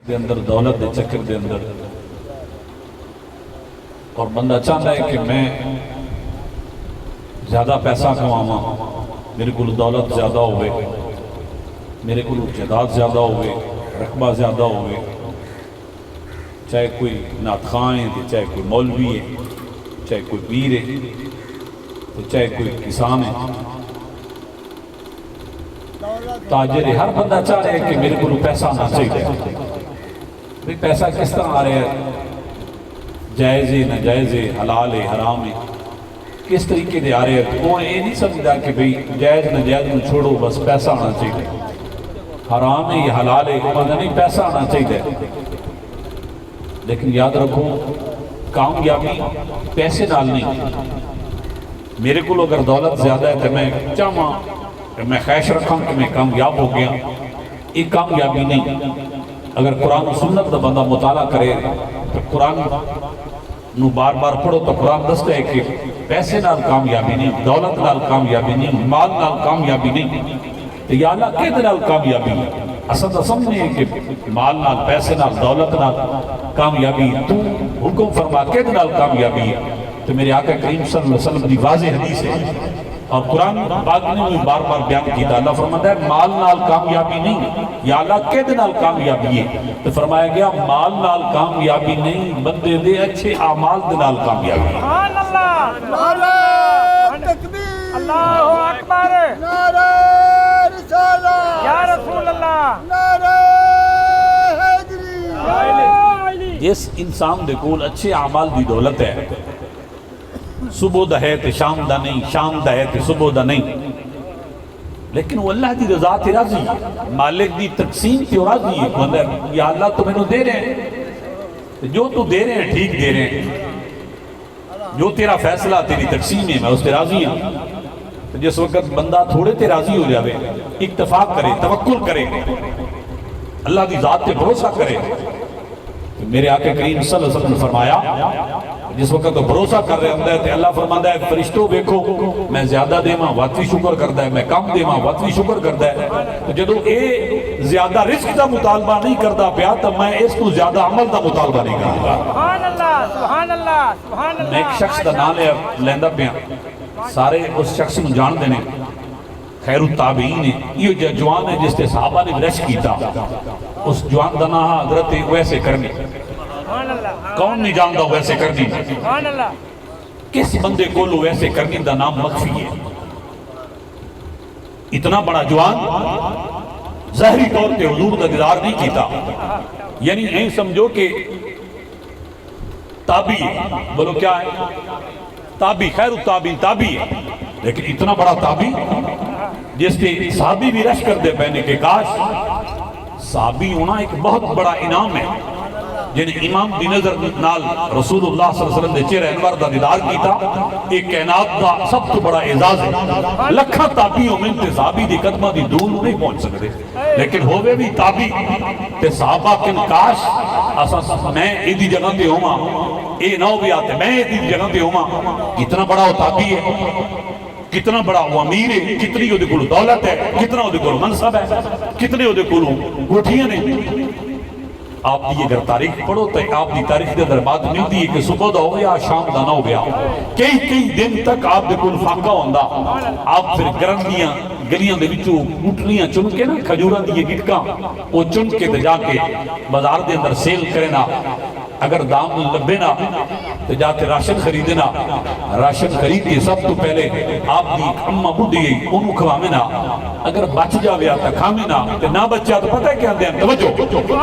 دے اندر دولت دے چکر دے اندر اور بندہ چاہتا ہے کہ میں زیادہ پیسہ کماواں، میرے کو دولت زیادہ ہوئے، میرے کو جائیداد زیادہ ہوئے، رقبہ زیادہ ہوئے، چاہے کوئی نعت خواں ہے، چاہے کوئی مولوی ہے، چاہے کوئی پیر ہے، چاہے کوئی کسان ہے، تاجر ہے، ہر بندہ چاہ رہے ہے کہ میرے کو پیسہ آنا چاہیے۔ بھئی پیسہ کس طرح آ رہے ہے؟ جائز ہے، ناجائز ہے، حلال ہے، حرام ہے، کس طریقے دے آ رہے ہیں؟ کون یہ نہیں سمجھتا کہ بھئی جائز ناجائز میں چھوڑو، بس پیسہ آنا چاہیے، حرام ہے یا حلال ہے، مطلب نہیں پیسہ آنا چاہیے۔ لیکن یاد رکھو کامیابی پیسے نال نہیں۔ میرے کو اگر دولت زیادہ ہے تو میں چاہاں کہ میں خواہش رکھاں کہ میں کامیاب ہو گیا، یہ کامیابی نہیں۔ اگر قرآن و سنت دا بندہ مطالعہ کرے تو قرآن نو بار بار پڑھو تو قرآن دستا ہے کہ پیسے نال کامیابی نہیں، دولت نال کامیابی نہیں، مال نال کامیابی نہیں، تو یا اللہ کہتے نال کامیابی ہے؟ اصل تو سمجھنے ہے کہ مال نال، پیسے نال، دولت نال کامیابی، تو حکم فرما کہتے نال کامیابی ہے؟ تو میرے آقا کریم صلی اللہ علیہ وسلم دی واضح حدیث ہے اور قرآن پاک نے بھی بار بار بیان کیتا۔ اللہ فرماتا ہے مال نال کامیابی نہیں، یا اللہ کہتے نال کامیابی ہے؟ تو فرمایا گیا مال نال کامیابی نہیں، بندے دے اچھے اعمال دے نال کامیابی ہے۔ سبحان اللہ، نعرہ تکبیر، اللہ اکبر، نعرہ رسالہ، یا رسول اللہ، نعرہ حیدری۔ جس انسان دے کول اچھے اعمال دی دولت ہے، صبح دا ہے تے شام دا نہیں، شام دا ہے تے صبح دا نہیں، لیکن وہ اللہ دی رضا تے راضی ہے، مالک دی تقسیم تے راضی ہے۔ یا اللہ تو میں نے دے رہے ہیں، جو تو دے رہے ہیں ٹھیک دے رہے ہیں، جو تیرا فیصلہ تیری تقسیم ہے میں اس تے راضی ہوں۔ جس وقت بندہ تھوڑے تے راضی ہو جاوے، اتفاق کرے، توکل کرے، اللہ دی ذات تے بھروسہ کرے، میرے آقا کریم صلی اللہ علیہ وسلم نے فرمایا جس وقت تو بھروسہ کر رہے ہوندے ہیں اللہ فرماتا ہے فرشتوں دیکھو میں زیادہ دیواں وقت بھی شکر کرتا ہے، میں کم دیواں وقت بھی شکر کرتا ہے۔ تو جدو اے زیادہ رزق دا مطالبہ نہیں کرتا پیا تو میں اس کو زیادہ عمل دا مطالبہ نہیں کرتا۔ سبحان اللہ، سبحان اللہ، سبحان اللہ۔ میں ایک شخص دا نام لیندہ پیا، سارے اس شخص کو جان دینے، خیر التابعین ہے، یہ جوان ہے جس تے صحابہ نے رش کیتا، اس جوان دا نام حضرت ویسے کرنی۔ کون نہیں جانتا ویسے کرنی؟ کس بندے کو لو ویسے کرنی دا نام مخفی ہے۔ اتنا بڑا جوان ظاہری طور پہ حضور دا دیدار نہیں کیتا، یعنی نہیں سمجھو کہ تابعی ہے، بولو کیا ہے؟ تابعی، خیر التابعین تابعی ہے، لیکن اتنا بڑا تابعی جس کے صحابی بھی رش کر دے پہنے کہ کاش صحابی ہونا ایک بہت بڑا انعام ہے۔ جن امام دی نظر نال رسول اللہ صلی اللہ علیہ وسلم دے چہرہ انور دا دیدار کیتا، ایک کائنات دا سب تو بڑا اعزاز ہے۔ لکھا تابعیوں میں تے صحابی دی قدمہ دی دور نہیں پہنچ سکتے، لیکن ہوئے بھی تابعی تے صحابہ کن کاش اساں میں ایدی جگہ تے ہوما، اے نہ ہو بھی آتے میں ایدی جگہ تے ہوما۔ کتنا بڑا وہ تابعی ہے، کتنا بڑا وہ امیر ہے، کتنی وہ دے کولو دولت ہے، کتنا وہ دے کولو منصب ہے، کتنے وہ دے کولو گوٹھیاں نے۔ آپ دی اگر تاریخ پڑھو تو آپ دی تاریخ دے در بات ملتی ہے کہ صبح دا ہو گیا شام دا نہ ہو گیا، کئی دن تک آپ دے کول فاقہ ہوندہ، آپ پھر گرندیاں گلیاں دے بچوں گھٹلیاں چن کے نا کھجوراں دی گٹکاں وہ چن کے تے جا کے بازار دے اندر سیل کرنا، اگر دام لبے نا تو جا کے راشن خریدنا، راشن خرید کے سب تو پہلے آپ دی اممہ بڑھی گئی انہوں کھوامے نا، اگر بچ جاویا تا کھامے نا، نہ بچہ تو پتہ ہے کیا دیں توجہ،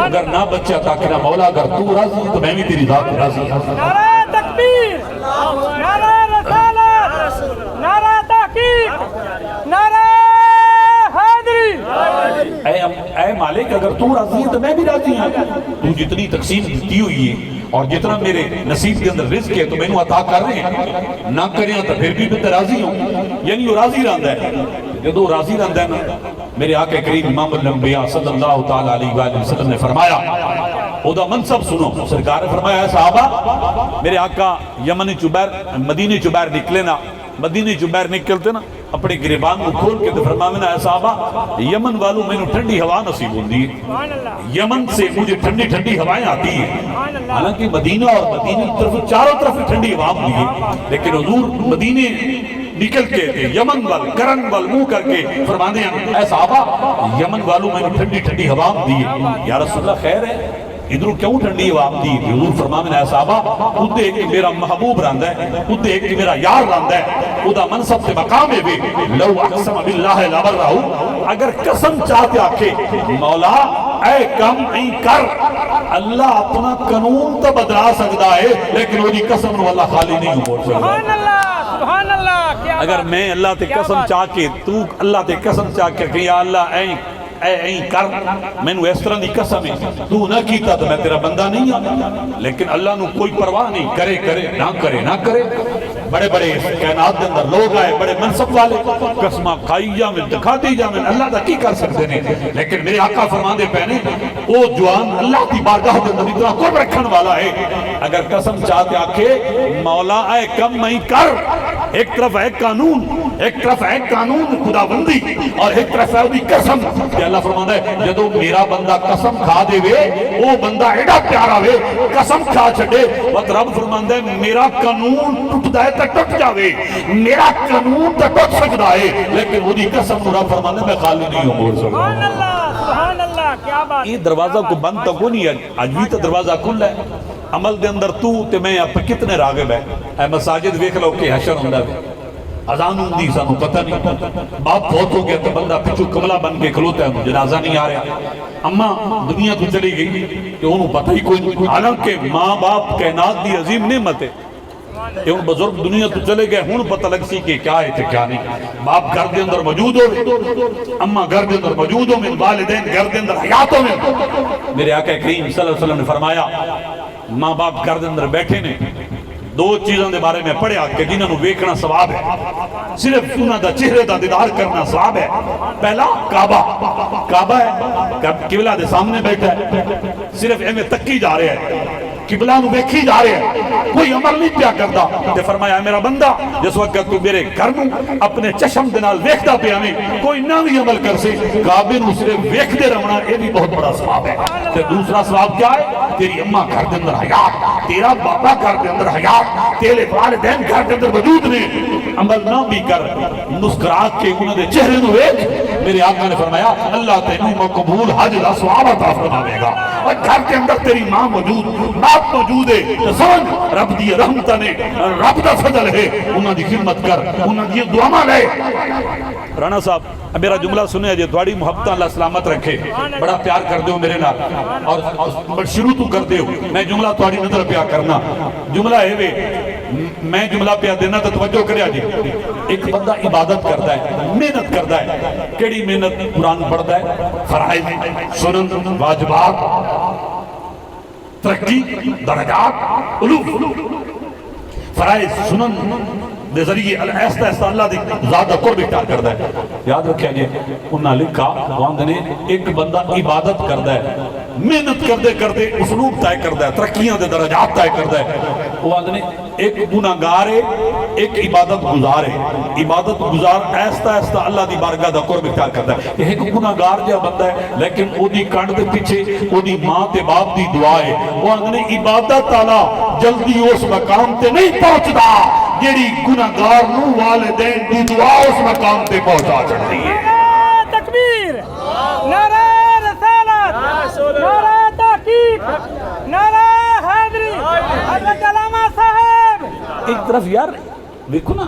اگر نہ بچہ تا کہ نہ مولا اگر تو راضی تو میں بھی تیری ذات راضی۔ نعرہ تکبیر، نعرہ رسالت، نعرہ تحقیق، نعرہ حیدری۔ اے مالک اگر تو راضی ہے تو میں بھی راضی ہوں، تو جتنی تقسیم دی ہوئی ہے اور جتنا میرے نصیب کے اندر رزق ہے تو میں نے عطا کر رہے ہیں، نہ کریں تو پھر بھی میں راضی ہوں، یعنی وہ راضی رہتا ہے۔ جب وہ راضی رہتا ہے نا، میرے آقا کریم امام الانبیاء صلی اللہ تعالیٰ علیہ وآلہ وسلم نے فرمایا، او دا منصب سنو، سرکار نے فرمایا ہے صحابہ، میرے آقا یمن چبیر مدینہ چبیر نکلے نا، مدینہ چبیر نکلتے نا اپنے گریبان کو کھول کے فرمایا اے صحابہ یمن والوں میں نے ٹھنڈی ہوا نصیب ہوتی ہے، سبحان اللہ یمن سے مجھے ٹھنڈی ٹھنڈی ہوائیں آتی ہیں، سبحان اللہ حالانکہ مدینہ اور مدینہ کی طرف چاروں طرف ٹھنڈی ہوا ہوتی ہے، لیکن حضور مدینے نکل کے تھے یمن وال کرن وال منہ کر کے فرمانے ہیں اے صحابہ یمن والوں میں نے ٹھنڈی ٹھنڈی ہوا دی ہے، یا رسول اللہ خیر ہے ادھر کیوں ٹھنڈی ہوا دی ہے؟ حضور فرمانے ہیں اے صحابہ خود ایک میرا محبوب رہندا ہے، خود ایک میرا یار رہندا ہے، خدا منصب سے مقام ہے بھی لو اقسم باللہ لبرہو، اگر قسم چاہتے آکے مولا اے کم نہیں کر، اللہ اپنا قانون تو بدلا سکتا ہے لیکن وہ قسم نو اللہ خالی نہیں ہو سکتا۔ سبحان اللہ سبحان اللہ کیا اگر بات میں اللہ تے کیا قسم بات۔ چاہ کے تو اللہ تے قسم چاہ کے کہ یا اللہ اے کر میں نو اس طرح دی قسم ہے تو نہ کیتا تو میں تیرا بندہ نہیں ہوں، لیکن اللہ نو کوئی پرواہ نہیں، کرے کرے نہ کرے نہ کرے۔ بڑے بڑے کائنات کے اندر لوگ آئے بڑے منصب والے قسمہ کھائی جامن دکھاتی جامن اللہ دا کی کر سکتے ہیں، لیکن میرے آقا فرماندے پہنے وہ جوان اللہ کی بارگاہ کے اندر اتنا قرب رکھن والا ہے، اگر قسم چاہتے آکھے مولا اے کم نہیں کر، ایک طرف ہے قانون، ایک طرف ہے قانون خدا بندی اور ایک طرف ہے وہ قسم کہ اللہ فرماتا ہے جدو میرا بندہ قسم کھا دے وے وہ بندہ ایڈا پیارا وے قسم کھا چھڑے وقت رب فرماتا ہے میرا قانون ٹوٹ ہے تو ٹوٹ جاوے، میرا قانون تو ٹوٹ سکتا ہے لیکن وہ دی قسم رب فرماتا ہے میں خالی نہیں ہوں بول سکتا۔ سبحان اللہ سبحان اللہ کیا بات۔ یہ دروازہ کو بند تو کو نہیں ہے، آج بھی تو دروازہ کھل ہے، عمل دے اندر تو تے میں آپ کتنے راغب ہے، اے مساجد ویکھ لو کہ حشر ہوندہ ہے، اذان ہوندی سانو پتہ نہیں، باپ بہت ہو گیا تو بندہ پچھو کملہ بن کے کھلوتا ہے جنازہ نہیں آ رہا، اماں دنیا تو چلی گئی کہ انہوں پتہ ہی کوئی نہیں، حالانکہ ماں باپ کائنات دی عظیم نعمت ہے، یہ ان بزرگ دنیا تو چلے گئے ہون پتہ لگ سی کہ کیا ہے تھے کیا نہیں، باپ گھر دے اندر موجود ہو، اماں گھر دے اندر موجود ہو، من والدین گھر دے اندر حیاتوں میں، میرے آقا کریم صلی اللہ علیہ وسلم نے فرمایا ماں باپ گھر دے اندر بیٹھے نے دو چیزوں دے بارے میں پڑھیا کہ جنہوں نے ویکھنا ثواب ہے، صرف انہاں دا چہرے دا دیدار کرنا ثواب ہے، پہلا کعبہ، کعبہ ہے قبلہ دے سامنے بیٹھا ہے، صرف ایمیں تکی جا رہے ہیں قبلہ نو ویکھی جا رہے ہیں کوئی عمل نہیں پیا کرتا، تے فرمایا میرا بندہ جس وقت تو میرے گھر نو اپنے چشم دے نال ویکھدا پیا میں کوئی نہ بھی عمل کر سے کعبے نو صرف ویکھدے رہنا یہ بھی بہت بڑا ثواب ہے۔ تے دوسرا ثواب کیا ہے؟ تیری اماں گھر دے اندر حیات، تیرا بابا گھر دے اندر حیات، تیرے والدین گھر دے اندر موجود نے، عمل نہ بھی کر مسکرا کے انہاں دے چہرے نو ویکھ، میرے آقا نے فرمایا اللہ تینوں مقبول حج دا ثواب عطا فرماوے گا، اور گھر کے اندر تیری ماں موجود باپ موجود ہے تو سمجھ رب دی رحمت نے رب دا فضل ہے، انہاں دی خدمت کر انہاں دی دعا لے۔ رانا صاحب میرا جملہ سنے جے تھوڑی محبت اللہ سلامت رکھے، بڑا پیار کر دیو میرے نال اور شروع تو کر دیو، میں جملہ تھوڑی نظر پیا کرنا، جملہ ہے وے میں جملہ پیا دینا تو توجہ کریا جی، ایک بندہ عبادت کرتا ہے محنت کرتا ہے، کیڑی محنت؟ قرآن پڑھتا ہے، فرائض سنن واجبات ترقی درجات علوم فرائض سنن دے ذریعے ایسا ایسا اللہ دی ذات دا قرب اختیار کرتا ہے۔ یاد رکھیں جی انہاں لکھا وہاں نے ایک بندہ عبادت کرتا ہے محنت کرتے کرتے اسلوب طے کرتا ہے ترقیاں دے درجات طے کرتا ہے، وہاں نے ایک گناہگار ہے ایک عبادت گزار ہے، عبادت گزار ایسا ایسا اللہ دی بارگاہ دا قرب اختیار کرتا ہے، ایک گناہگار جہاں بندہ ہے لیکن او دی کانڈ دے پیچھے او دی ماں تے باپ دی دعا ہے، وہاں نے عبادت تعالی جلدی اس مقام تے نہیں پہنچدا جیڑی گناہگار نو والدین دی دعا اس مقام تے پہنچا چڑھتی ہے۔ نعرہ تکبیر، نعرہ رسالت، نعرہ تحقیق، نعرہ حیدری، حضرت علامہ صاحب۔ ایک طرف یار دیکھو نا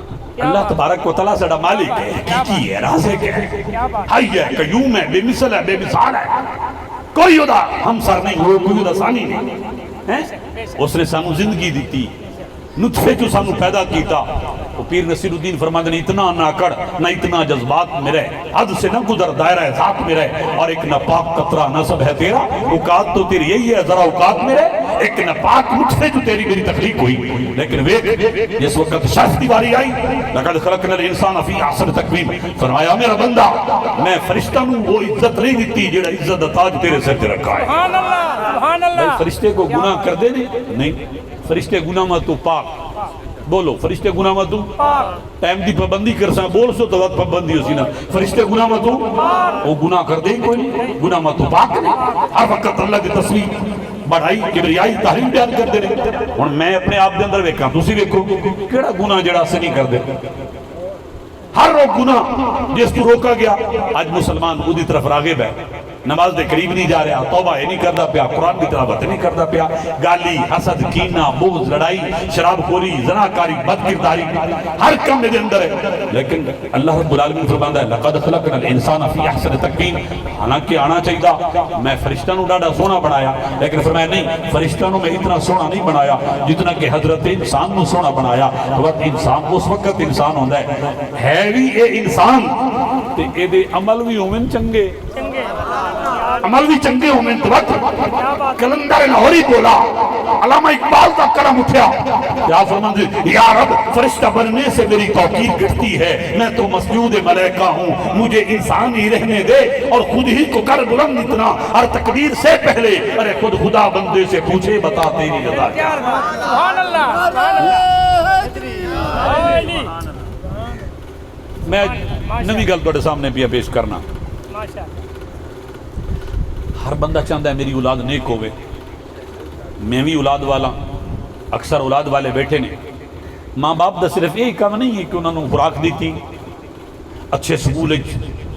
اللہ تبارک و تعالیٰ سڑا مالک ہے، حقیقی ہے، رازق ہے، حی ہے، قیوم ہے، بے مثل ہے، بے مثال ہے، کوئی ادا ہم سر نہیں ہو کوئی ادا ثانی نہیں، اس نے سانو زندگی دیتی نطفے جو سانو پیدا کیتا، وہ پیر نصیر الدین فرماتے ہیں اتنا نہ کڑ نہ اتنا جذبات میں رہے، حد سے نہ گزر دائرہ ذات میں رہے، اور ایک ناپاک قطرہ نصب ہے تیرا، اوقات تو تیری یہی ہے ذرا اوقات میں رہے، ایک ناپاک نطفے جو تیری میری تخلیق ہوئی، لیکن ویک جس وقت شخص کی باری آئی لقد خلقنا الانسان فی احسن تقویم، فرمایا میرا بندہ میں فرشتہ ہوں وہ عزت نہیں دیتی جڑا عزت دا تاج تیرے سر تے رکھا ہے۔ سبحان اللہ سبحان بھائی اللہ۔ فرشتے کو گناہ کر دے نہیں فرشتے گناہ میں تو پاک، بولو فرشتے گناہ متو پاک ٹائم دی پابندی کر سا بول سو تو وقت پابندی ہو سی نا فرشتے گناہ متو وہ گناہ کر دیں کوئی نہیں گناہ متو پاک نہیں ہر وقت اللہ کی تصویر بڑھائی کبریائی تعلیم بیان کر دے رہے اور میں اپنے آپ دے اندر ویکھاں تسی ویکھو کیڑا گناہ جڑا سے نہیں کر دے ہر وہ گناہ جس تو روکا گیا آج مسلمان اودی طرف راغب ہے نماز دے قریب نہیں جا رہا توبہ نہیں کردا پیا قرآن کی تلاوت نہیں کردا پیا گالی حسد کینہ بغض لڑائی شراب خوری زناکاری بد کرداری ہر کم دے اندر ہے لیکن اللہ رب العالمین فرماندا ہے لقد خلقنا الانسان فی احسن تقویم حالانکہ آنا چاہیے میں فرشتہ نو ڈاڈا سونا بنایا لیکن فرمایا نہیں فرشتہ نو میں اتنا سونا نہیں بنایا جتنا کہ حضرت انسان نو سونا بنایا وقت انسان اس وقت انسان ہوندا ہے بھی اے انسان تے اے دے عمل بھی ہوون چنگے عمل بھی چنگے ہوں میں وقت کلندر لاہوری بولا علامہ اقبال کا کرم اٹھیا یا فرماندے یا رب فرشتہ بننے سے میری توقیر کرتی ہے میں تو مسجود ملائکہ ہوں مجھے انسان ہی رہنے دے اور خود ہی کو کر بلند اتنا اور تقدیر سے پہلے ارے خود خدا بندے سے پوچھے بتا تیری رضا کیا سبحان اللہ میں نوی گل توڑے سامنے پیا پیش کرنا ماشاءاللہ ہر بندہ چاہتا ہے میری اولاد نیک ہوئے میں بھی اولاد والا اکثر اولاد والے بیٹھے نے ماں باپ دا صرف یہی کام نہیں ہے کہ انہوں نے خوراک دیتی اچھے سکول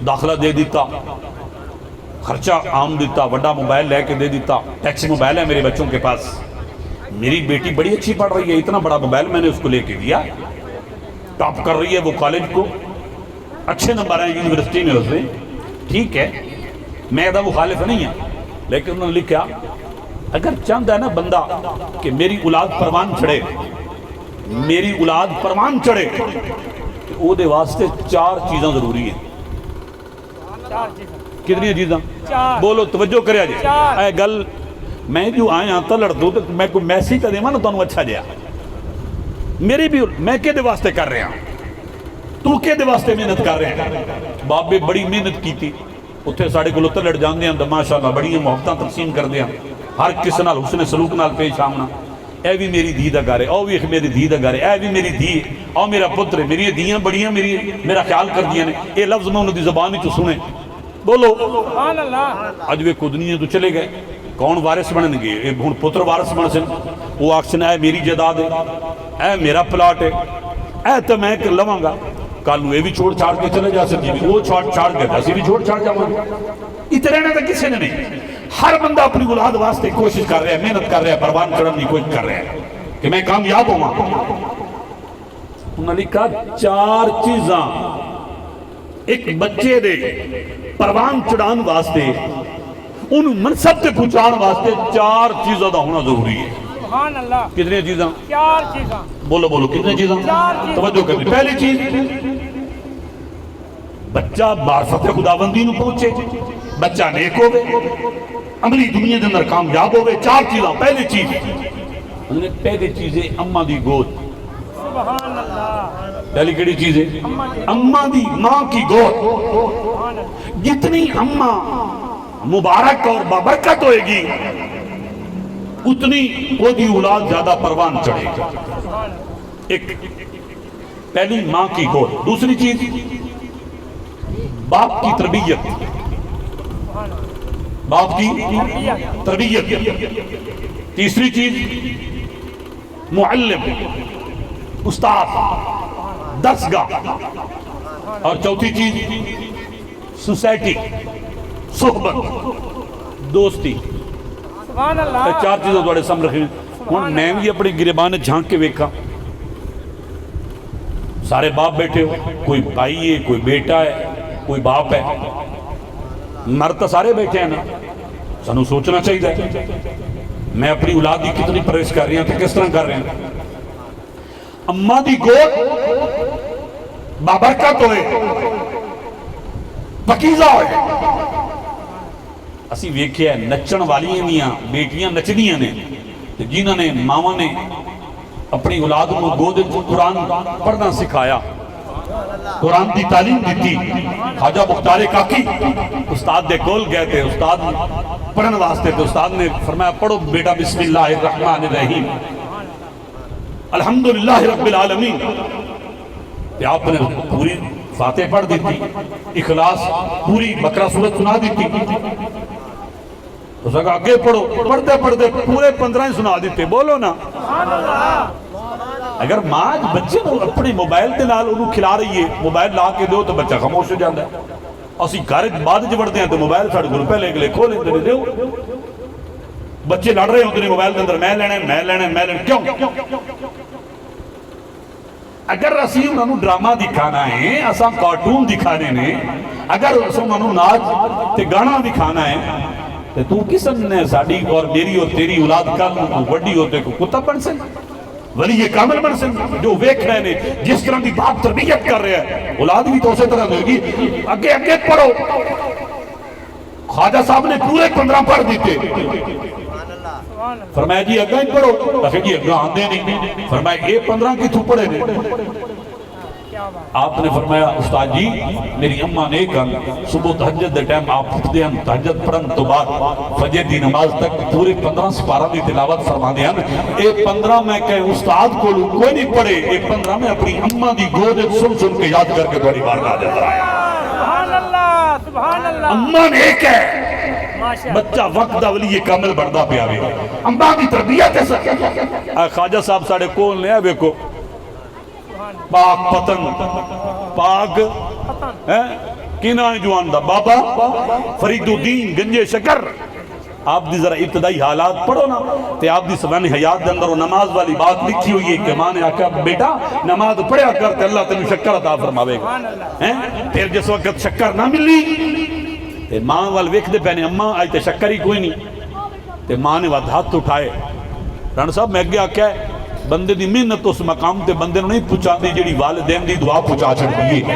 داخلہ دے دیتا خرچہ عام دیتا وڈا موبائل لے کے دے دیتا ٹیکسی موبائل ہے میرے بچوں کے پاس میری بیٹی بڑی اچھی پڑھ رہی ہے اتنا بڑا موبائل میں نے اس کو لے کے دیا ٹاپ کر رہی ہے وہ کالج کو اچھے نمبر ہیں یونیورسٹی میں اس میں ٹھیک ہے میں ادھا مخالف نہیں ہے لیکن انہوں نے لکھا اگر چاہتا ہے نا بندہ کہ میری اولاد پروان چڑھے میری اولاد پروان چڑھے تو وہ دے واسطے 4 چیزاں ضروری ہیں کتنی چیزاں بولو توجہ کریا جی اے گل میں جو آئے ہاں تلڑ دو تو میں کوئی میسیج دے ماں نا تو اچھا جیا میری بھی میں کے دے واسطے کر رہے ہیں تو کے دے واسطے محنت کر رہے ہیں باپ بھی بڑی محنت کی تھی اتھے ساڑھے کو لطر لڑ جاندے ہیں ماشاءاللہ بڑی محبتاں تقسیم کر دیا ہر کس نال حسن سلوک نال پیش آمنا اے بھی میری دھی دا گھر ہے او بھی میری دھی دا گھر ہے اے بھی میری دھی ہے او میرا پتر ہے میری دھیاں بڑیاں میرا خیال کر دیا نے اے لفظ میں انہوں دی زبانی تو سنے بولو سبحان اللہ آج وہ کدنیاں تو چلے گئے کون وارث بنن گے اے ہن پتر وارث بن سن وہ آکسن اے میری جائیداد ہے اے میرا پلاٹ ہے اے تو میں لواں گا کالو یہ بھی چھوڑ چھاڑ کے چلے جا سکتی وہ چھاڑ کے ایسی بھی چھوڑ چھاڑ جاؤں اتنے رہنے تک کسی نے نہیں ہر بندہ اپنی اولاد واسطے کوشش کر رہا ہے محنت کر رہا ہے پروان چڑھنے کی کوشش کر رہا ہے کہ میں کامیاب ہوں انہوں نے لکھا 4 چیزاں ایک بچے دے پروان چڑھان واسطے ان منصب تے پہنچان واسطے 4 چیزوں دا ہونا ضروری ہے سبحان اللہ کتنی چیزاں 4 چیزاں بولو بولو کتنی چیزاں توجہ کرنی پہلی چیز بچہ معرفت خداوندی نو پہنچے بچہ نیک ہوئے عملی دنیا دے اندر کامیاب ہوئے 4 چیزاں پہلی چیز ہے اماں دی گود سبحان اللہ پہلی کیڑی چیز ہے اماں دی ماں کی گود جتنی اماں مبارک اور بابرکت ہوئے گی اتنی وہ دی اولاد زیادہ پروان چڑھے گی ایک پہلی ماں کی گود دوسری چیز باپ کی تربیت باپ کی تربیت تیسری چیز معلم استاد درسگاہ اور چوتھی چیز سوسائٹی صحبت دوستی سبحان اللہ 4 چیزوں توڑے سم رکھیں ہوں میں بھی اپنی گریبان جھانک کے ویکھا سارے باپ بیٹھے ہو کوئی بھائی ہے کوئی بیٹا ہے کوئی باپ ہے مرد تو سارے بیٹھے ہیں نا سنو سوچنا چاہیے میں اپنی اولاد کی کتنی پرورش کر رہی ہیں تو کس طرح کر رہے ہیں اماں دی گود بابرکت ہوئے پکیزہ ہوئے اسی ویکھیا ہے نچن والیاں دیاں بیٹیاں نچدیاں نے جنہاں نے ماما نے اپنی اولاد کو گود قرآن پڑھنا سکھایا قرآن دی تعلیم دیتی خواجہ مختار کاکی استاد دے کول گئے تھے استاد پڑھن واسطے تو استاد نے فرمایا پڑھو بیٹا بسم اللہ الرحمن الرحیم الحمدللہ رب العالمین تے آپ نے پوری فاتح پڑھ دیتی، اخلاص پوری بقرہ سورت سنا دیتی، اس کہا آگے پڑھو، پڑھتے پڑھتے پورے 15 ہی سنا دیتے، بولو نا اگر ماں بچے اپنے موبائل دے نال انہوں کھلا رہی ہے، موبائل لا کے دو تو بچہ خاموش ہو جاتا ہے، اسی گھر بعد جب بڑھتے ہیں تو موبائل ساڑھے گھر پہلے گلے کھولیں دے دیو، بچے لڑ رہے ہوتے ہیں موبائل کے اندر میں لینے کیوں؟ اگر اسی انہوں ڈرامہ دکھانا ہے، اساں کارٹون دکھانے نے، اگر اساں انہوں ناچ تے گانا دکھانا ہے تو کسن نے ساڑی اور میری اور تیری اولاد کا وڈی ہوتے کو کتا بن سن ولی کامل بن سن جو ویکھ رہے نے جس طرح کی باپ تربیت کر رہے ہیں اولاد بھی تو اسی طرح ہوگی اگے پڑھو خواجہ صاحب نے پورے 15 پڑھ دیتے فرمایا جی اگاں ہی پڑھو جی اگاں آندے نہیں فرمایا یہ 15 کی تو پڑھے نہیں آپ نے فرمایا استاد جی میری اماں نے کہا صبح تہجد دے ٹائم آپ اٹھتے ہیں تہجد پڑھن تو بعد فجر دی نماز تک پورے 15 سپارہ دی تلاوت فرما دے ہیں اے 15 میں کہ استاد کو کوئی نہیں پڑھے اے 15 میں اپنی اماں دی گود سن کے یاد کر کے بڑی بارگاہ دے اندر آیا سبحان اللہ سبحان اللہ اماں نے ایک ہے بچہ وقت دا ولی کامل بڑھدا پیا وے اماں دی تربیت ہے خواجہ صاحب ساڑے کول نے آوے کو پاک پتن پاک کینا جوان دا بابا فرید الدین گنجے شکر آپ دی ذرا ابتدائی حالات پڑھو نا تے آپ دی سبحانی حیات دے اندر وہ نماز والی بات لکھی ہوئی ہے کہ ماں نے آکھا بیٹا نماز پڑھیا کرتے اللہ تینوں شکر عطا فرماوے گا پھر جس وقت شکر نہ ملی تے ماں وال ویکھ دے پہنے اماں آج تے شکر ہی کوئی نہیں تے ماں نے وقت ہاتھ اٹھائے رن صاحب میں اگیا کیا ہے بندے دی محنت اس مقام تے بندے نہیں پہنچا دی جڑی والدین دی دعا پہنچا چھڑی ہے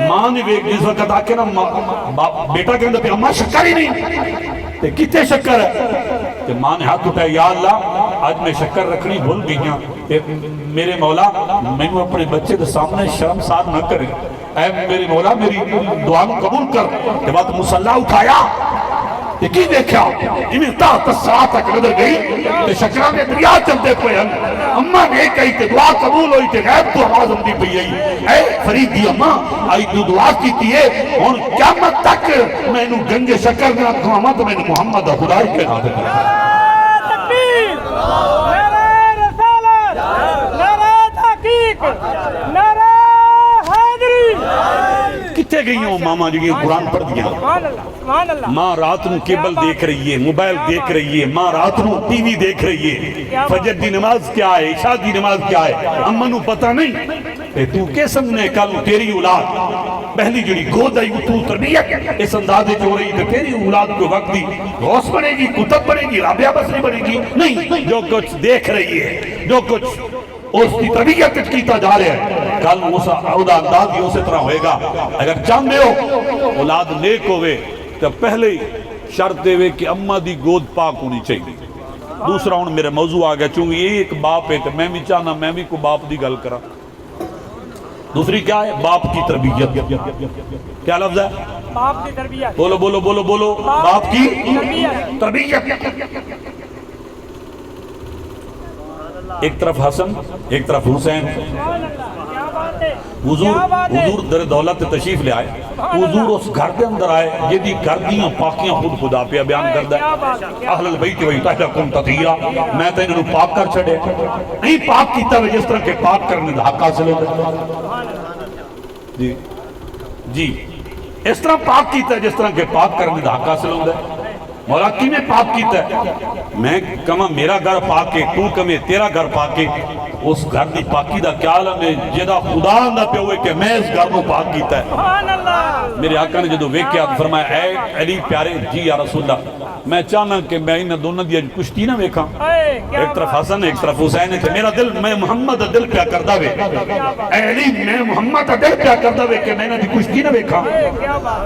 ماں نے جس وقت آکے نا بیٹا کہندے پہ اماں شکر ہی نہیں تے کتے شکر ہے تے ماں نے ہاتھ اٹھایا یا اللہ آج میں شکر رکھنی بھول گئی ہوں میرے مولا میں نے اپنے بچے دے سامنے شرمسار نہ کرے اے میرے مولا میری دعا قبول کر تے بعد مصلح اٹھایا یقین دیکھا انہیں تحت ساتھ تک نظر گئی تے شکران نے دریا چلتے پوئے ہیں اممہ نے کہی تے دعا قبول ہوئی تے غیب تو آواز ہم دی پئی ہے اے فرید دی اممہ آئی تو دعا کیتی ہے اور قیامت تک میں انہوں گنج شکر میں آپ کھواما تو میں نے محمد خدای کے نام دے تکبیر نعرہ رسالت نعرہ تحقیق نعرہ حیدری کتے گئی ہوں ماما جی قرآن پڑھ دیا ماں رات نو کیبل دیکھ رہی ہے موبائل دیکھ رہی ہے ماں رات نو ٹی وی دیکھ رہی ہے فجر دی نماز کیا ہے عشاء دی نماز کیا ہے اماں نو پتہ نہیں کہ تو کیسم نے کل تیری اولاد پہلی جڑی گود آئی تو تربیت اس اندازے جو رہی کہ تیری اولاد کو وقت دی غوث بنے گی کتب بنے گی رابعہ بسری بنے گی نہیں جو کچھ دیکھ رہی ہے جو کچھ اس کی تربیت کیتا جا رہے ہیں کل اودا انداز بھی اسی طرح ہوئے گا اگر چاہتے ہو اولاد نیک ہوئے تو پہلے شرط دے کہ اماں دی گود پاک ہونی چاہیے دوسرا ہوں میرے موضوع آ گیا چونکہ یہ ایک باپ ہے تو میں بھی چاہنا میں بھی کو باپ دی گل کرا دوسری کیا ہے باپ کی تربیت کیا لفظ ہے باپ کی تربیت بولو بولو بولو بولو باپ کی تربیت ایک طرف حسن ایک طرف حسین حضور در دولت تشریف لے آئے حضور اس گھر دے اندر آئے یہ دی گھر دیاں پاکیاں خود خدا پہ بیان کردہ ہے اہل البیت و یطہرکم تطہیرا میں تو انہوں پاک کر چھڑے نہیں پاک کیتا ہے جس طرح کہ پاک کرنے دا حق حاصل ہوتا ہے جی اس طرح پاک کیتا ہے جس طرح کہ پاک کرنے دا حق حاصل ہوتا ہے مولا کی میں پاک کیتا ہے میں کہاں میرا گھر پاک ہے تو کہاں تیرا گھر پاک ہے اس گھر دی پاکی دا کیا عالم ہے جدا خدا اندہ پہ ہوئے کہ میں اس گھر کو پاک کیتا ہے میرے آقا نے جدو ویکیا تو فرمایا اے علی پیارے جی یا رسول اللہ میں چاہنا کہ میں انہیں دونوں دیا کشتی نہ ویکھا ایک طرف حسن ایک طرف حسین تھے میرا دل میں محمد دل پیا کردہ وے اے علی میں محمد دل پیا کردہ کہ میں انہیں کشتی نہ ویکھا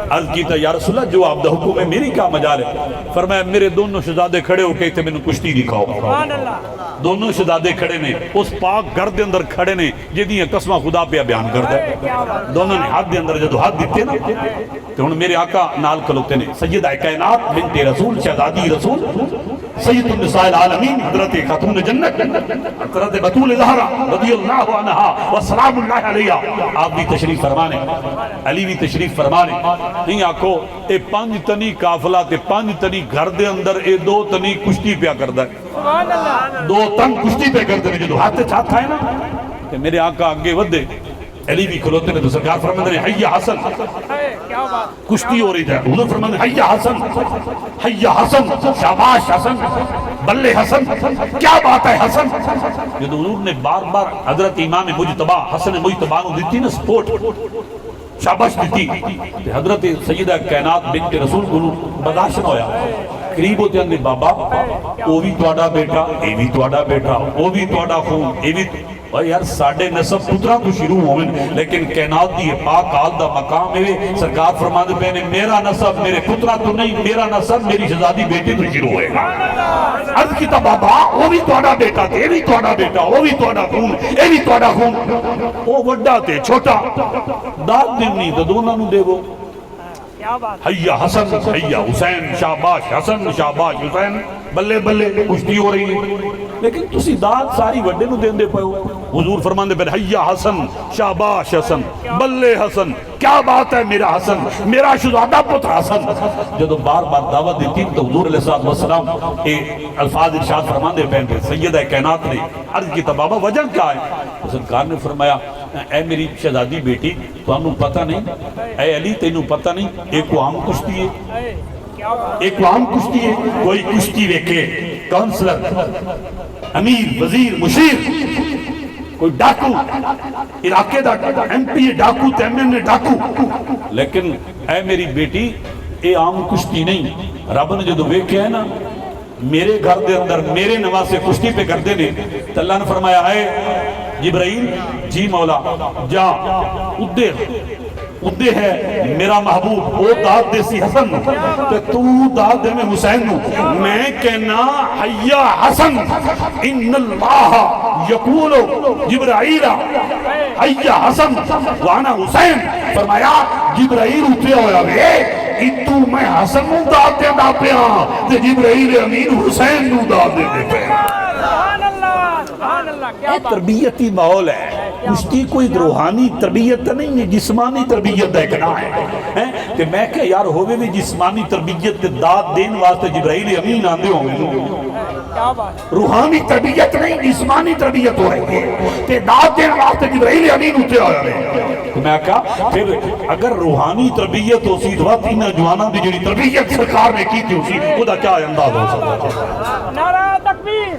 عرض کیتا یا رسول اللہ جو آپ دا حکم ہے میری کیا مجال ہے فرمایا میرے دونوں شہزادے کھڑے ہو کے تے مینوں کشتی دکھاؤ. سبحان اللہ. دونوں شہزادے کھڑے نے اس پاک گھر دے اندر کھڑے نے جہدیاں قسماں خدا پہ بیان کردا ہے. دونوں نے ہاتھ دے اندر جدو ہاتھ دیتے نا تے ہن میرے آقا نال کھلوتے نے سیدہ کائنات بنت رسول شہزادی رسول سید النساء العالمین حضرت خاتون جنت حضرت بطول زہرا رضی اللہ عنہا وسلام اللہ علیہا. آپ بھی تشریف فرمانے علی بھی تشریف فرمانے. نہیں آکھو اے 5 تنی قافلہ تے 5 تنی گھر دے اندر اے 2 تنی کشتی پیا کردا ہے. سبحان اللہ. 2 تن کشتی پہ کرتے ہیں جدو ہاتھ چھات ہے نا کہ میرے آقا آگے ودے علی بھی کھلوتے نے تو سرکار فرماتے ہیں حیا حسن. کیا بات. کشتی ہو رہی تھا حضور فرماتے ہیں حیا حسن شاباش حسن بلے حسن کیا بات ہے حسن. جدو حضور نے بار بار حضرت امام مجتبی حسن مجتبی نو دیتی نا سپورٹ شاباش دیتی تے حضرت سیدہ کائنات بنت رسول کو برداشت نہ ہویا. قریب ہوتے ہیں بابا وہ بھی تواڈا بیٹا اے بھی تواڈا بیٹا وہ بھی تواڈا خون اے بھی یار ساڑھے نسب پترہ تو شروع ہوئے لیکن کائنات دی پاک آل دا مقام ہے. سرکار فرماتے پہنے میرا نسب میرے پترہ تو نہیں میرا نسب میری شہزادی بیٹی تو شروع ہوئے گا. عرض کیتا بابا وہ بھی تواڈا بیٹا تے اے بھی تواڈا بیٹا وہ بھی تواڈا خون اے بھی تواڈا خون وہ وڈا تے چھوٹا داد دینی تو دونوں نو دے گو. حیا حسن حیا حسین شاباش حسن شاباش حسین بلے بلے کشتی ہو رہی ہے لیکن تسی داد ساری وڈے نو دین دے پے ہو. حضور فرماندے پھر حیا حسن شاباش حسن بلے حسن کیا بات ہے میرا حسن میرا شہزادہ پتر حسن. جدو بار بار دعوت دیتی تو حضور علیہ السلام اے الفاظ ارشاد فرماندے پہنتے سیدہ کائنات نے عرض کی بابا وجہ کیا ہے. سرکار نے فرمایا اے میری شہزادی بیٹی تو انہوں پتہ نہیں اے علی تینوں پتہ نہیں ایک عام کشتی ہے ایک عام کشتی ہے. کوئی کشتی ویکھے کونسلر امیر وزیر مشیر کوئی ڈاکو علاقے دا ایم پی ڈاکو تے ایم این اے ڈاکو لیکن اے میری بیٹی اے عام کشتی نہیں. رب نے جدو ویکھے ہے نا میرے گھر دے اندر میرے نواسے کشتی پہ کر دینے تو اللہ نے فرمایا اے جبرائیل جی مولا جا ادھے ہے میرا محبوب وہ داد دے سی حسن تو داد دے میں حسین نو میں کہنا حیا حسن ان اللہ یقول جبرائیل حیا حسن وانا حسین. فرمایا جبرائیل اٹھے ہویا وے اتو میں حسن نو داد دے دا پیا تے جبرائیل امین حسین نو داد دے پیا. تربیتی ماحول ہے کشتی کوئی روحانی تربیت نہیں ہے جسمانی تربیت دیکھنا ہے کہ میں کہ یار ہوئے بھی جسمانی تربیت داد دین واسطے جبرائیل امین آندے ہوں گے. روحانی تربیت نہیں جسمانی تربیت ہو رہی ہے کہ داد دین واسطے جبرائیل امین ہوتے آیا ہے. تو میں کہا پھر اگر روحانی تربیت ہو سی دوا تین جوانا دی جڑی تربیت سرکار نے کی تھی اسی وہ دا کیا انداز ہو سکتا ہے. نعرہ تکبیر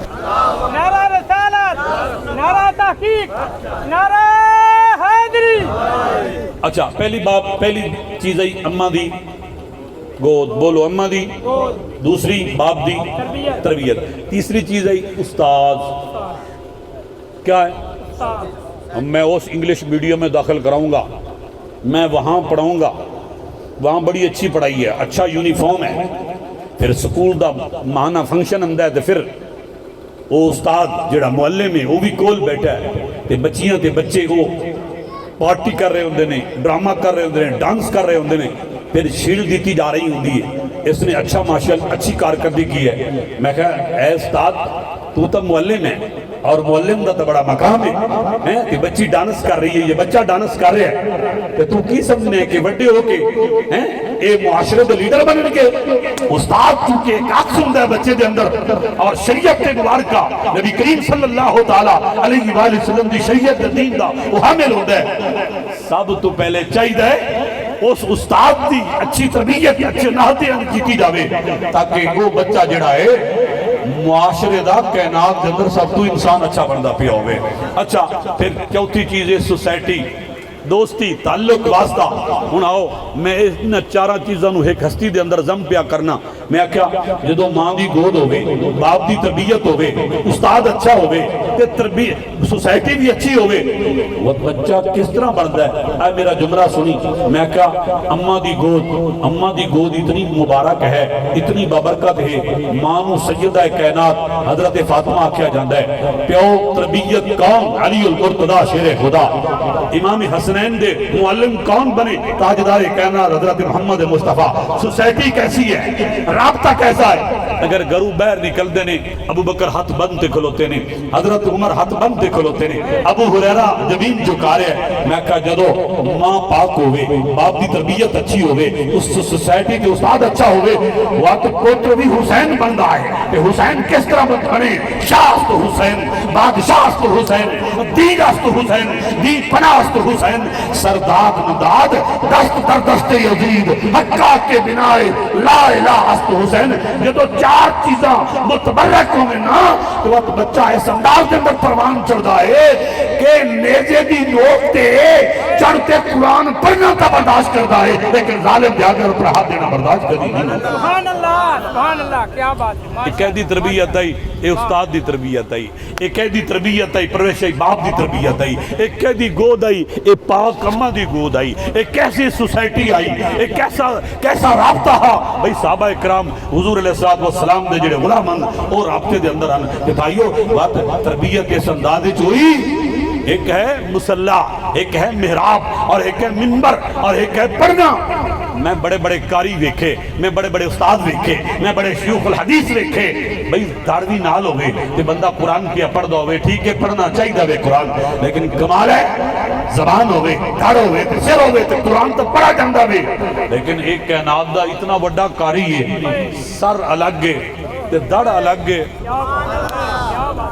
نعرہ رسالت نعرہ تحقیق نعرہ حیدری. اچھا پہلی چیز ہے اماں دی گود بولو اماں دی دوسری باپ دی تربیت. تیسری چیز ہے استاد. کیا ہے میں اس انگلش میڈیم میں داخل کراؤں گا میں وہاں پڑھاؤں گا وہاں بڑی اچھی پڑھائی ہے اچھا یونیفارم ہے پھر سکول دا ماہانہ فنکشن ہمدا ہے تو پھر وہ استاد جڑا معلم ہے وہ بھی کول بیٹھا ہے تے بچیاں تے بچے وہ پارٹی کر رہے ہوندے نے ڈرامہ کر رہے ہوندے نے ڈانس کر رہے ہوندے نے پھر شیل دیتی جا رہی ہوندی ہے اس نے اچھا ماشاءاللہ اچھی کارکردگی کی ہے. میں کہا اے استاد تو معلم ہے اور معلم دا تو بڑا مقام ہے کہ بچی ڈانس کر رہی ہے یہ بچہ ڈانس کر رہا ہے تو کی سمجھنے کہ وڈے ہو کے اے معاشرے دے لیڈر بنن کے استاد چونکہ ایک عکس ہوندا ہے بچے دے اندر اور شریعت مبارکہ نبی کریم صلی اللہ تعالی علیہ وآلہ وسلم دی شریعت دین دا وہ حامل ہوندا ہے. سب تو پہلے چاہیے اس استاد دی اچھی تربیت اچھے نحتے کی جاوے تاکہ وہ بچہ جڑا ہے معاشرے دا کائنات کے اندر سب تو انسان اچھا بندہ پیا ہوئے. اچھا پھر چوتھی چیز ہے سوسائٹی دوستی تعلق واسطہ. ہن آؤ میں ان چارہ چیزاں نو ایک ہستی دے اندر ضم پیا کرنا میں کیا جدو ماں دی گود ہوئے باپ دی تربیت ہوئے استاد اچھا ہوئے تے تربیت سوسائٹی بھی اچھی ہوئے وہ بچہ کس طرح بڑھتا ہے اے میرا جملہ سنی میں کیا اماں دی گود اتنی مبارک ہے اتنی بابرکت ہے ماں نو سیدہ کائنات حضرت فاطمہ کیا جاندہ ہے پیو تربیت کون علی المرتضی شیر خدا امام حسنین دے معلم کون بنے تاجدار کائنات حضرت محمد مصطفیٰ سوسائٹی کیسی ہے رابطہ کیسا ہے اگر گھروں باہر نکل دینے ابو بکر ہاتھ بند تے کھلوتے نے حضرت عمر ہاتھ بند تے کھلوتے نے ابو ہریرہ زمین جھکا رہے ہیں میں کہا جدو ماں پاک ہوئے باپ دی تربیت اچھی ہوئے اس سوسائٹی کے استاد اچھا ہوئے وقت پوتر بھی حسین بندہ ہے کہ حسین کس طرح بنے شاست حسین بادشاست حسین دین است حسین دین پناست حسین سرداد مداد دست در دست یزید حقا کے بنائے لا الہ است حسین یہ تو چار چیزاں متبرک ہوں گے نا تو وقت بچہ اس انداز کے اندر پروان چڑھ جائے کہ نیزے دی نوکتے چڑھتے قرآن پڑھنا تا برداشت کرتا ہے لیکن ظالم دیاگر پر ہاتھ دینا برداشت کری نہیں سبحان اللہ کیا بات ہے ایک قیدی تربیت آئی ایک استاد دی تربیت آئی ایک قیدی تربیت آئی پرویش آئی باپ دی تربیت آئی ایک قیدی گود آئی ایک پاک امہ دی گود آئی ایک کیسی سوسائٹی آئی ایک کیسا رابطہ ہا بھئی صحابہ اکرام حضور علیہ السلام دے جڑے غلامن اور رابطے دے اندر آنے کہ بھائیو بات تربیت اس اندازے چوئی ایک ہے مسلح ایک ہے محراب اور ایک ہے منبر اور ایک ہے پڑھنا میں بڑے بڑے قاری ویکھے میں بڑے بڑے استاد ویکھے میں بڑے شیوخ الحدیث ویکھے بھئی داڑھی نال ہوئے کہ بندہ قرآن کیا پڑھ دو ہوئے ٹھیک ہے پڑھنا چاہیے دا قرآن لیکن کمال ہے زبان ہوئے دھڑ ہوئے سر ہوئے تو قرآن تو پڑھا جاندہ بھی لیکن ایک کائنات دا اتنا بڑا قاری ہے سر الگ ہے دھڑ الگ ہے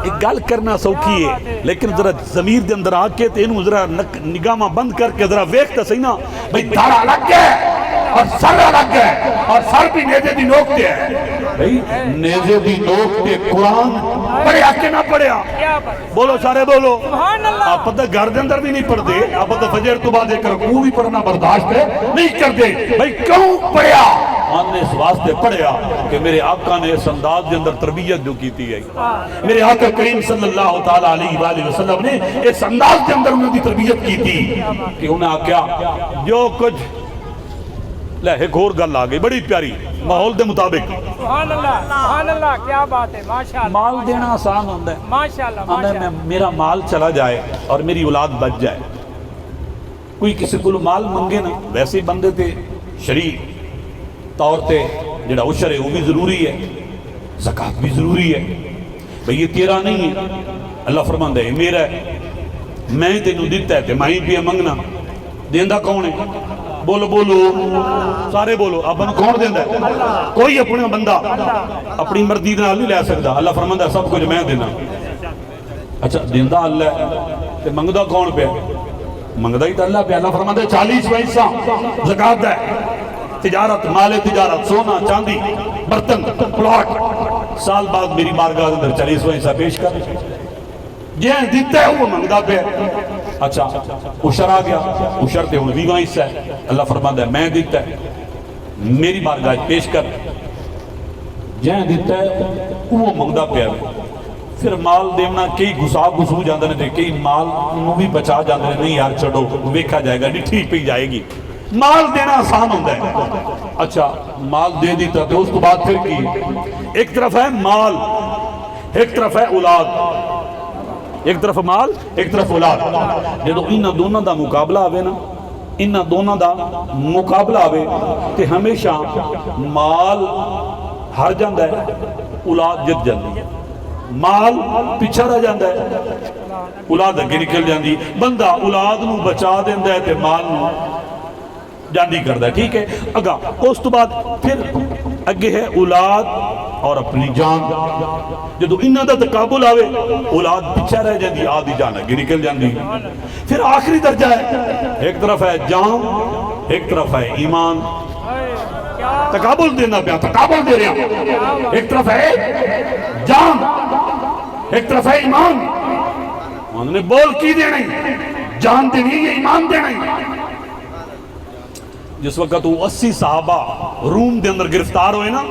ایک گل کرنا سوکھی ہے لیکن ذرا ضمیر دے اندر آ کے تے انہوں ذرا نگاہ بند کر کے ذرا ویکھتا صحیح نا بھئی دھڑ الگ ہے اور سر الگ ہے اور سر بھی نیزے دی نوکتے ہے بھئی نیزے دی نوکتے قرآن پڑھیا کہ نہ پڑھیا بولو سارے بولو آپ پتہ گھر دے اندر بھی نہیں پڑھ دے آپ پتہ فجر تو بعد ایک رکوع بھی پڑھنا برداشت ہے نہیں کر دے بھئی کیوں پڑھیا ہم نے اس واسطے پڑھیا کہ میرے آقا نے اس انداز کے اندر تربیت جو کی تھی میرے آقا کریم صلی اللہ تعالیٰ علیہ وآلہ وسلم نے اس انداز کے اندر انہوں نے تربیت کی تھی کہ انہیں آکیا جو کچھ لے ایک اور گل آگئی بڑی پیاری ماحول دے مطابق سبحان اللہ کیا بات ہے ماشاءاللہ مال دینا آسان ہوندہ ہے ماشاءاللہ میرا مال چلا جائے اور میری اولاد بچ جائے کوئی کسی کو مال منگے نا ویسے بندے تھے شریع طور تے جڑا عشر ہے وہ بھی ضروری ہے زکاة بھی ضروری ہے بھئی یہ تیرا نہیں ہے اللہ فرماندہ ہے میرا ہے میں تینوں دیتا ہے تے میں ہی بھی منگنا دیندہ کون ہے بولو بولو سارے بولو اپن کون دیندہ ہے کوئی اپنا بندہ اپنی مرضی نہ نہیں لے سکتا اللہ فرماندہ ہے سب کچھ میں دینا اچھا دیندہ اللہ ہے تے منگدہ کون پہ منگدہ ہی تو اللہ پہ اللہ فرماندہ ہے 40 پیسہ زکاة ہے تجارت مال تجارت سونا چاندی برتن پلاٹ سال بعد میری بارگاہ اندر 40 پیسہ پیش کر جہاں دیتا ہے وہ منگدہ پہ اچھا عشر آ گیا عشر تے 20 حصہ ہے اللہ فرماتا ہے میں دیتا ہے میری بارگاہ پیش کر جہاں دیتا ہے وہ منگدہ پہ ہے پھر مال دینا کئی گھسو جاندے نے کئی مال انہوں بھی بچا جاندے نہیں یار چھڑو ویکھا جائے گا ٹھیک پہ جائے گی مال دینا آسان ہوتا ہے اچھا مال دے دیتا تو اس کو بات پھر کی ایک طرف ہے مال ایک طرف ہے اولاد ایک طرف مال ایک طرف اولاد جدو انہاں دونوں دا مقابلہ آوے نا انہاں دونوں دا مقابلہ آوے کہ ہمیشہ مال ہار جاندہ ہے اولاد جت جاندی ہے مال پیچھا رہ جاندہ ہے اولاد اگے نکل جاندی بندہ اولاد نو بچا دیندہ ہے تے مال نو جاندی کردہ ہے ٹھیک ہے اگا اس تو بعد پھر اگے ہے اولاد اور اپنی جان جدو انہاں دا تقابل آوے اولاد پیچھا رہ جاندی آدھی جان اگے نکل جاندی پھر آخری درجہ ہے ایک طرف ہے جان ایک طرف ہے ایمان تقابل دینا پیا تقابل دے رہا ایک طرف ہے جان ایک طرف ہے ایمان انہوں نے بول کی دینا جان دینی ہے ایمان دینا جس وقت وہ 80 صحابہ روم دے اندر گرفتار ہوئے نا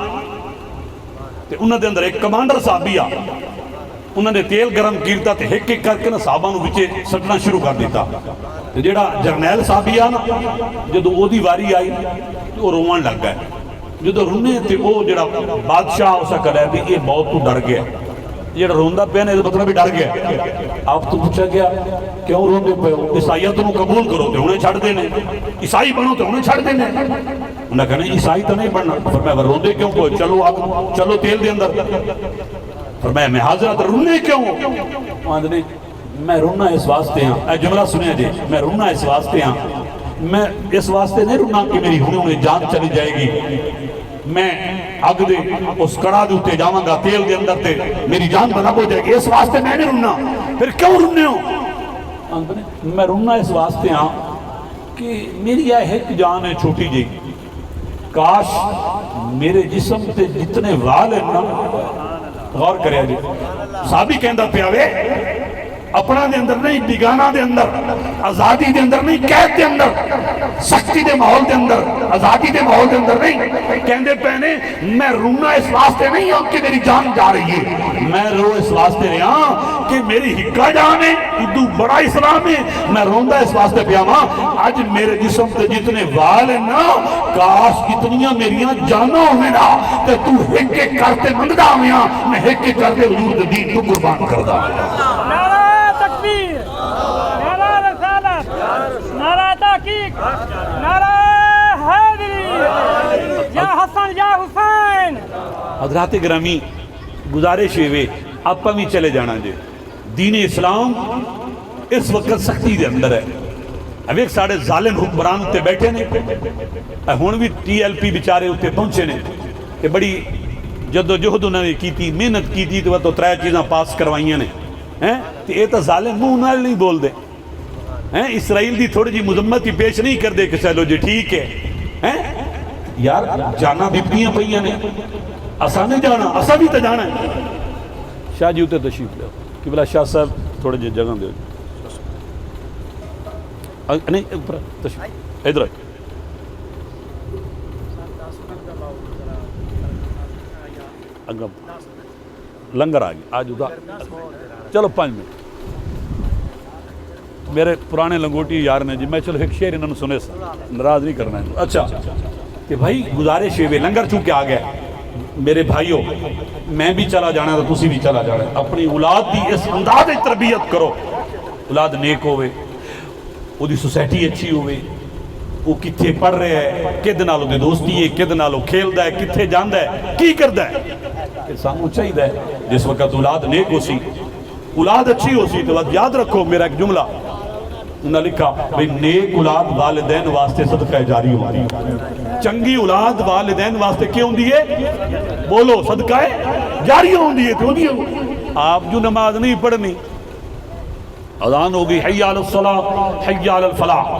تے انہاں دے اندر ایک کمانڈر صحابی آ انہوں نے تیل گرم کیتا تے ایک ایک کر کے نا صحابہ نو وچے سٹنا شروع کر دیتا تے جیڑا جرنیل صحابی آ نا جدو او دی واری آئی تے او روان لگ گئے جدو رونے تے او جیڑا بادشاہ اسا کرے بھی یہ بہت تو ڈر گیا جیڑا روندا پیا نے مطلب بھی ڈر گیا آپ تو پوچھا گیا کیوں روندے پے ہو عیسائیت نو قبول کرو تے انہیں چھڑ دینے عیسائی بنو تے انہیں چھڑ دینے انہوں نے کہا نہیں عیسائی تو نہیں بننا فرمایا روندے کیوں کو چلو آگ چلو تیل دے اندر فرمایا میں حاضرات رونے کیوں آدھنے میں رونا اس واسطے ہاں اے جملہ سنیا جی میں رونا اس واسطے ہاں میں اس واسطے نہیں رونا کہ میری ہونے جان چلی جائے گی میں اگ دے اس کڑا دے اتے جاواں گا تیل دے اندر تے میری جان بنا ہو جائے گی اس واسطے میں نہیں رونا پھر کیوں رونے ہو میں رونا اس واسطے ہاں کہ میری یہ ایک جان ہے چھوٹی جی کاش میرے جسم تے جتنے وال ہیں نا غور کریا جی صحابی کہندہ پیاوے اپنا دے اندر نہیں بیگانہ دے اندر آزادی دے اندر نہیں قید دے اندر سختی دے ماحول دے اندر آزادی دے ماحول دے اندر نہیں کہندے پہنے میں رونا اس واسطے نہیں ہوں کہ میری جان جا رہی ہے میں رو اس واسطے نہیں ہوں کہ میری ہکا جان ہے ادو بڑا اسلام ہے میں روندہ اس واسطے پیاما آج میرے جسم تے جتنے وال ہیں نا کاش اتنیاں میریاں جانوں ہوئے نا کہ تو ہک کے کرتے مندہ ہوئے میں ہک کے کرتے حضور دے دین تو قربان کردہ نعرہ رسالت نعرہ تحقیق نعرہ حیدری یا حسن یا حسین حضرات گرامی گزارش ہوئے آپ بھی چلے جانا جے دین اسلام اس وقت سختی دے اندر ہے اب ایک ساڑھے ظالم حکمران ہوتے بیٹھے نے ہون بھی ٹی ایل پی بیچارے ہوتے پہنچے نے کہ بڑی جد و جہد انہوں نے کی تھی محنت کی تھی تو ترائے چیزاں پاس کروائیاں نے تو یہ تو ظالم منہ نال نہیں بول دے اسرائیل دی تھوڑی جی مذمت ہی پیش نہیں کر دے کہ چلو جی ٹھیک ہے یار جانا دیپتیاں پہیاں نے اسا نہیں جانا اسا بھی تو جانا ہے شاہ جی ہوتے تشریف لے کہ بلا شاہ صاحب تھوڑے جی جگہ دے نہیں اوپر تشریف ادھر لنگر آ گیا آج ادھر چلو 5 منٹ میرے پرانے لنگوٹی یار نے جی میں چلو ایک شعر انہوں نے سنے سا ناراض نہیں کرنا ہے اچھا کہ بھائی گزارش ہوئے لنگر چونکہ آ گیا میرے بھائیوں میں بھی چلا جانا تو تسی بھی چلا جانا اپنی اولاد دی اس انداز تربیت کرو اولاد نیک ہوئے وہ دی سوسائٹی اچھی ہوئے وہ کتھے پڑھ رہے ہیں کد نالوں دے دوستی ہے کد نالوں کھیل دا ہے کتھے جان دا ہے کی کر دا ہے کہ سامو چاہی دا ہے جس وقت اولاد نیک ہو سی اولاد اچھی ہو سی تو یاد رکھو میرا ایک جملہ انہوں نے لکھا بھئی نیک اولاد والدین واسطے صدقہ جاری ہوتی چنگی اولاد والدین واسطے کیوں دیئے بولو صدقہ جاری ہوں دیئے تو دیئے آپ جو نماز نہیں پڑھنی اذان ہوگی حی علی الصلاۃ حی علی الفلاح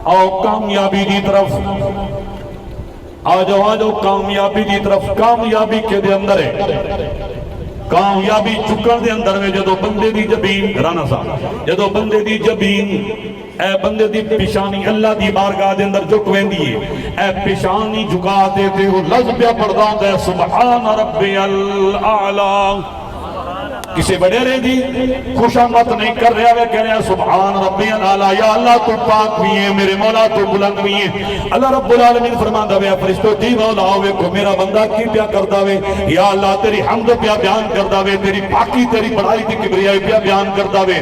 آؤ کامیابی دی طرف آجو کامیابی دی طرف کامیابی کے دے اندر ہے کامیابی چکر دے اندر میں جدو بندے دی جبین رانا صاحب جدو بندے دی جبین اے بندے دی پیشانی اللہ دی بارگاہ دے اندر جھکویں دیئے اے پیشانی جھکا دیتے ہو لفظ پہ پڑھدا دے سبحان ربی الاعلی کسی بڑے رہے دی خوش آمد نہیں کر رہا ہے کہہ رہا سبحان ربی الاعلی یا اللہ تو پاک بھی ہے میرے مولا تو بلند بھی ہے اللہ رب العالمین فرماندا وے فرشتو دی مولا ہوئے کو میرا بندہ کی پیا کردا وے یا اللہ تیری حمد پیا بیان کردا وے تیری پاکی تیری بڑائی تے کبریائی پیا بیان کردا وے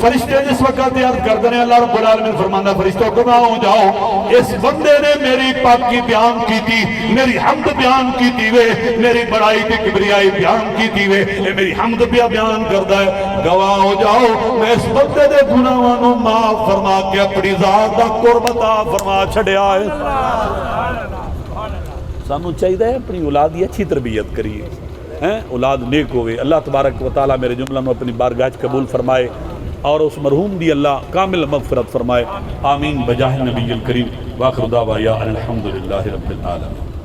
فرشتے جس وقت عرض کردے نے اللہ رب العالمین فرماندا فرشتو گواہ ہو جاؤ اس بندے نے میری پاکی بیان کی تھی میری حمد بیان کی تھی وے میری بڑائی تے کبریائی بیان کی تھی وے میری حمد پیا بیان کردا ہے گواہ ہو جاؤ میں اس بندے دے گناہوں معاف فرما کے اپنی ذات دا قرب عطا فرما چھڑیا ہے سانو چاہیے اپنی اولاد کی اچھی تربیت کریے اولاد نیک ہوئے اللہ تبارک و تعالیٰ میرے جملہ میں اپنی بارگاہ قبول فرمائے اور اس مرحوم دی اللہ کامل مغفرت فرمائے آمین بجاہ نبی الکریم واخر دعوایا الحمدللہ رب العالمین